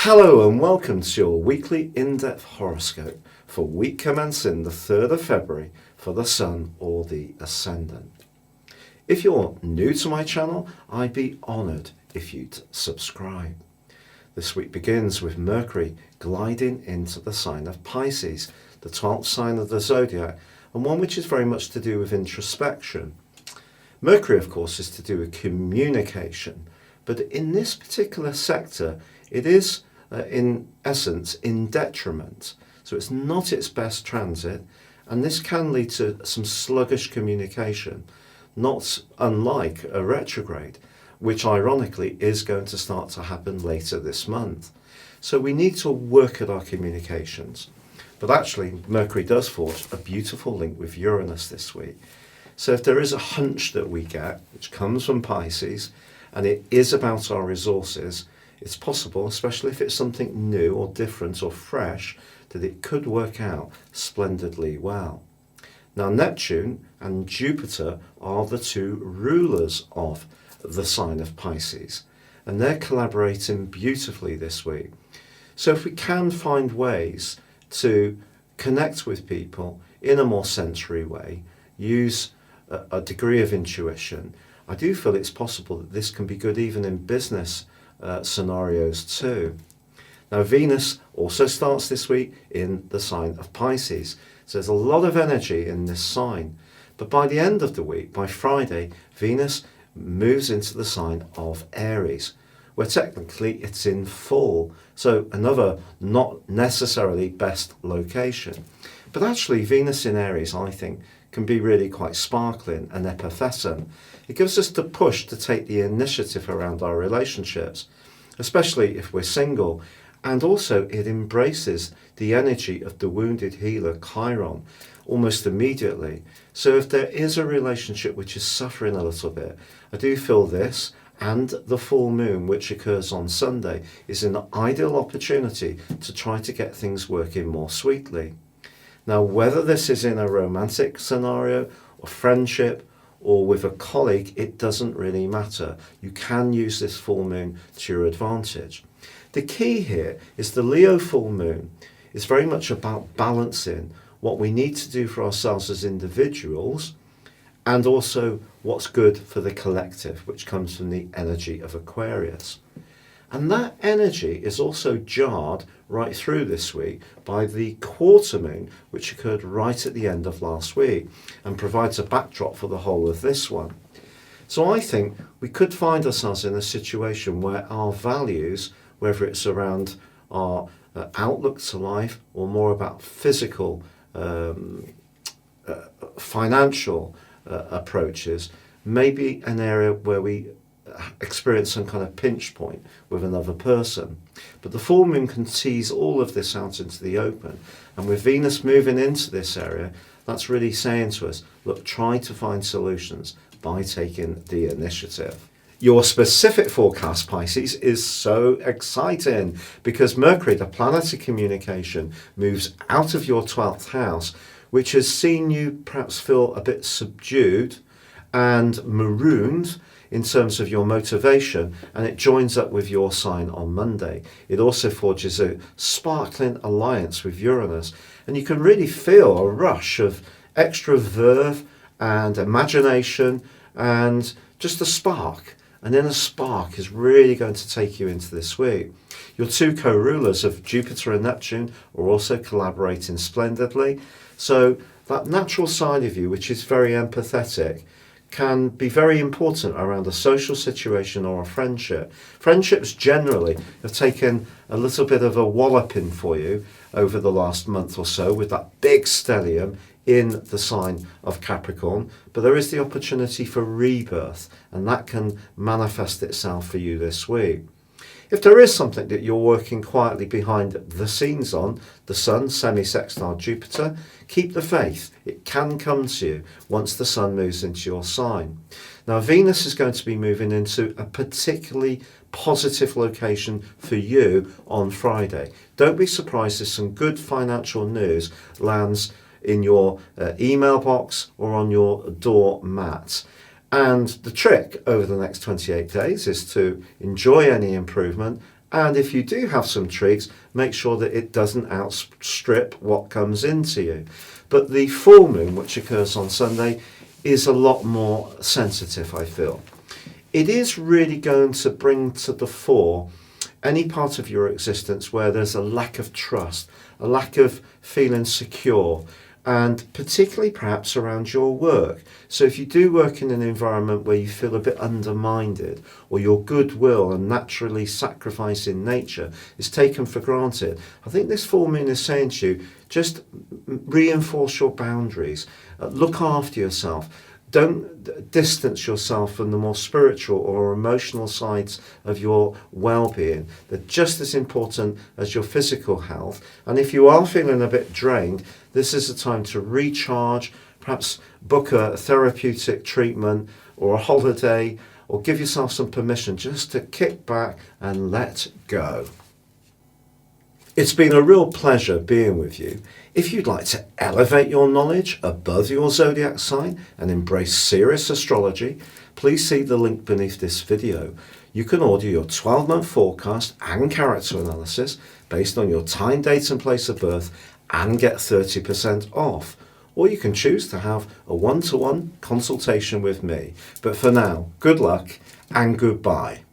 Hello and welcome to your weekly in-depth horoscope for week commencing the 3rd of February for the Sun or the Ascendant. If you're new to my channel, I'd be honoured if you'd subscribe. This week begins with Mercury gliding into the sign of Pisces, the 12th sign of the Zodiac, and one which is very much to do with introspection. Mercury, of course, is to do with communication, but in this particular sector, it is, in essence, in detriment. So it's not its best transit, and this can lead to some sluggish communication, not unlike a retrograde, which ironically is going to start to happen later this month. So we need to work at our communications. But actually, Mercury does forge a beautiful link with Uranus this week. So if there is a hunch that we get, which comes from Pisces, and it is about our resources, it's possible, especially if it's something new or different or fresh, that it could work out splendidly well. Now, Neptune and Jupiter are the two rulers of the sign of Pisces, and they're collaborating beautifully this week. So if we can find ways to connect with people in a more sensory way, use a degree of intuition, I do feel it's possible that this can be good even in business scenarios too. Now, Venus also starts this week in the sign of Pisces. So there's a lot of energy in this sign. But by the end of the week, by Friday, Venus moves into the sign of Aries, where technically it's in full. So another not necessarily best location. But actually, Venus in Aries, I think, can be really quite sparkling and effervescent. It gives us the push to take the initiative around our relationships, especially if we're single. And also it embraces the energy of the wounded healer Chiron almost immediately. So if there is a relationship which is suffering a little bit, I do feel this and the full moon, which occurs on Sunday, is an ideal opportunity to try to get things working more sweetly. Now, whether this is in a romantic scenario or friendship or with a colleague, it doesn't really matter. You can use this full moon to your advantage. The key here is the Leo full moon is very much about balancing what we need to do for ourselves as individuals and also what's good for the collective, which comes from the energy of Aquarius. And that energy is also jarred right through this week by the quarter moon, which occurred right at the end of last week and provides a backdrop for the whole of this one. So I think we could find ourselves in a situation where our values, whether it's around our outlook to life or more about physical, financial approaches, may be an area where we experience some kind of pinch point with another person. But the full moon can tease all of this out into the open. And with Venus moving into this area, that's really saying to us, look, try to find solutions by taking the initiative. Your specific forecast, Pisces, is so exciting because Mercury, the planet of communication, moves out of your 12th house, which has seen you perhaps feel a bit subdued and marooned in terms of your motivation, and it joins up with your sign on Monday. It also forges a sparkling alliance with Uranus, and you can really feel a rush of extra verve and imagination and just a spark. And then a spark is really going to take you into this week. Your two co-rulers of Jupiter and Neptune are also collaborating splendidly. So that natural side of you, which is very empathetic, can be very important around a social situation or a friendship. Friendships generally have taken a little bit of a walloping for you over the last month or so with that big stellium in the sign of Capricorn, but there is the opportunity for rebirth, and that can manifest itself for you this week. If there is something that you're working quietly behind the scenes on, the Sun semi-sextile Jupiter, keep the faith. It can come to you once the Sun moves into your sign. Now, Venus is going to be moving into a particularly positive location for you on Friday. Don't be surprised if some good financial news lands in your email box or on your door mat. And the trick over the next 28 days is to enjoy any improvement And if you do have some treats, make sure that it doesn't outstrip what comes into you. But the full moon, which occurs on Sunday, is a lot more sensitive, I feel. It is really going to bring to the fore any part of your existence where there's a lack of trust, a lack of feeling secure, and particularly perhaps around your work. So if you do work in an environment where you feel a bit undermined, or your goodwill and naturally sacrificing nature is taken for granted, I think this full moon is saying to you, just reinforce your boundaries, look after yourself. Don't distance yourself from the more spiritual or emotional sides of your well-being. They're just as important as your physical health. And if you are feeling a bit drained, this is a time to recharge, perhaps book a therapeutic treatment or a holiday, or give yourself some permission just to kick back and let go. It's been a real pleasure being with you. If you'd like to elevate your knowledge above your zodiac sign and embrace serious astrology, please see the link beneath this video. You can order your 12-month forecast and character analysis based on your time, date and place of birth and get 30% off. Or you can choose to have a one-to-one consultation with me. But for now, good luck and goodbye.